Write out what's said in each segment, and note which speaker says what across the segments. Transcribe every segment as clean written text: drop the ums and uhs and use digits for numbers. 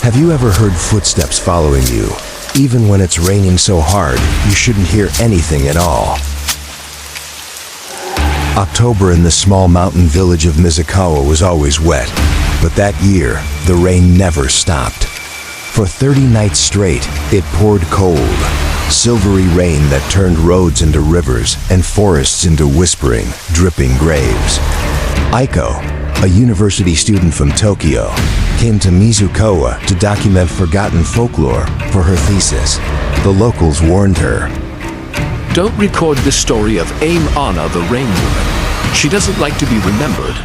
Speaker 1: Have you ever heard footsteps following you? Even when it's raining so hard, you shouldn't hear anything at all. October in the small mountain village of Mizukawa was always wet, but that year, the rain never stopped. For 30 nights straight, it poured cold, silvery rain that turned roads into rivers and forests into whispering, dripping graves. Aiko, a university student from Tokyo, came to Mizukawa to document forgotten folklore for her thesis. The locals warned her.
Speaker 2: Don't record the story of Ame-Onna, the rain woman. She doesn't like to be remembered.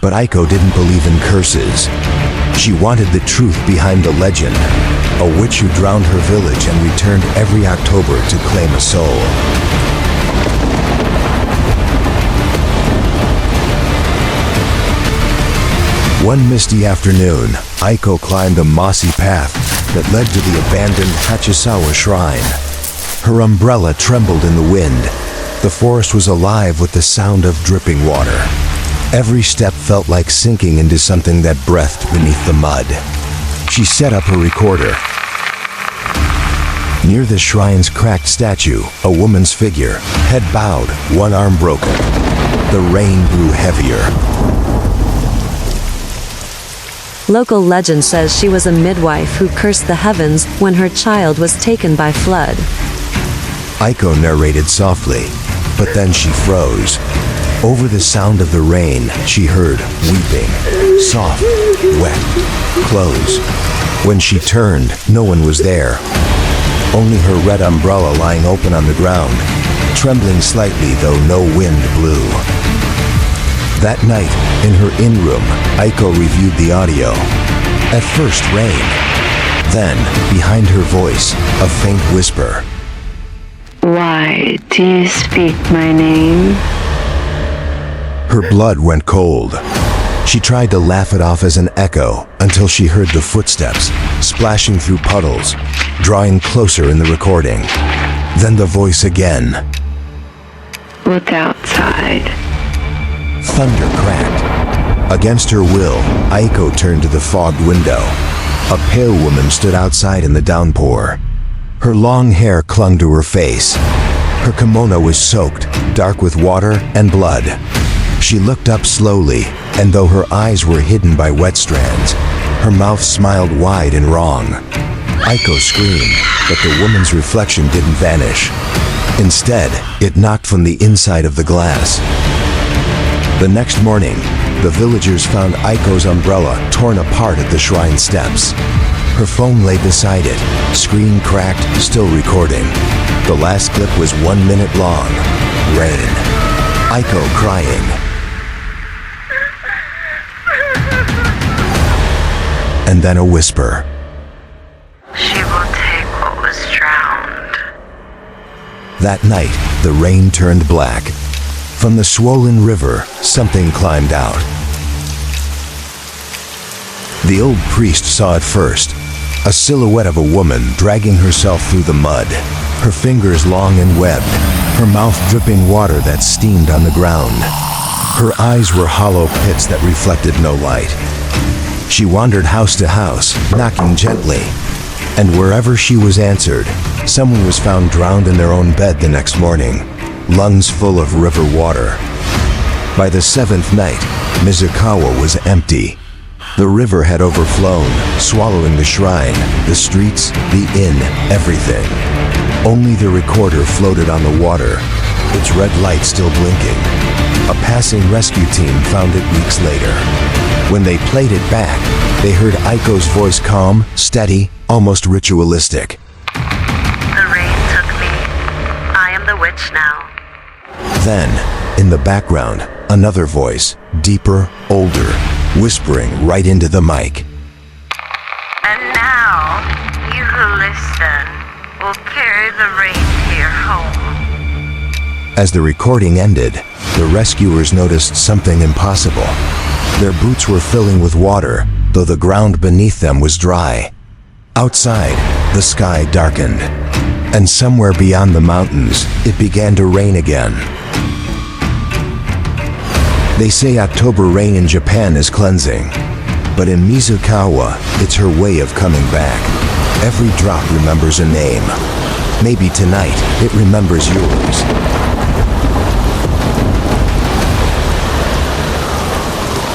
Speaker 1: But Aiko didn't believe in curses. She wanted the truth behind the legend, a witch who drowned her village and returned every October to claim a soul. One misty afternoon, Aiko climbed a mossy path that led to the abandoned Hachisawa shrine. Her umbrella trembled in the wind. The forest was alive with the sound of dripping water. Every step felt like sinking into something that breathed beneath the mud. She set up her recorder. Near the shrine's cracked statue, a woman's figure, head bowed, one arm broken. The rain grew heavier.
Speaker 3: Local legend says she was a midwife who cursed the heavens when her child was taken by flood.
Speaker 1: Aiko narrated softly, but then she froze. Over the sound of the rain, she heard weeping, soft, wet, close. When she turned, no one was there. Only her red umbrella lying open on the ground, trembling slightly though no wind blew. That night, in her in-room, Aiko reviewed the audio. At first, rain. Then, behind her voice, a faint whisper.
Speaker 4: Why do you speak my name?
Speaker 1: Her blood went cold. She tried to laugh it off as an echo until she heard the footsteps splashing through puddles, drawing closer in the recording. Then the voice again.
Speaker 4: Look outside.
Speaker 1: Thunder cracked. Against her will, Aiko turned to the fogged window. A pale woman stood outside in the downpour. Her long hair clung to her face. Her kimono was soaked, dark with water and blood. She looked up slowly, and though her eyes were hidden by wet strands, her mouth smiled wide and wrong. Aiko screamed, but the woman's reflection didn't vanish. Instead, it knocked from the inside of the glass. The next morning, the villagers found Aiko's umbrella torn apart at the shrine steps. Her phone lay beside it, screen cracked, still recording. The last clip was 1 minute long. Rain. Aiko crying. And then a whisper.
Speaker 4: She will take what was drowned.
Speaker 1: That night, the rain turned black. From the swollen river, something climbed out. The old priest saw it first, a silhouette of a woman dragging herself through the mud, her fingers long and webbed, her mouth dripping water that steamed on the ground. Her eyes were hollow pits that reflected no light. She wandered house to house, knocking gently, and wherever she was answered, someone was found drowned in their own bed the next morning, lungs full of river water. By the seventh night, Mizukawa was empty. The river had overflown, swallowing the shrine, the streets, the inn, everything. Only the recorder floated on the water, its red light still blinking. A passing rescue team found it weeks later. When they played it back, they heard Aiko's voice calm, steady, almost ritualistic.
Speaker 4: The rain took me. I am the witch now.
Speaker 1: Then, in the background, another voice, deeper, older, whispering right into the mic.
Speaker 4: And now, you who listen will carry the reindeer home.
Speaker 1: As the recording ended, the rescuers noticed something impossible. Their boots were filling with water, though the ground beneath them was dry. Outside, the sky darkened, and somewhere beyond the mountains, it began to rain again. They say October rain in Japan is cleansing. But in Mizukawa, it's her way of coming back. Every drop remembers a name. Maybe tonight, it remembers yours.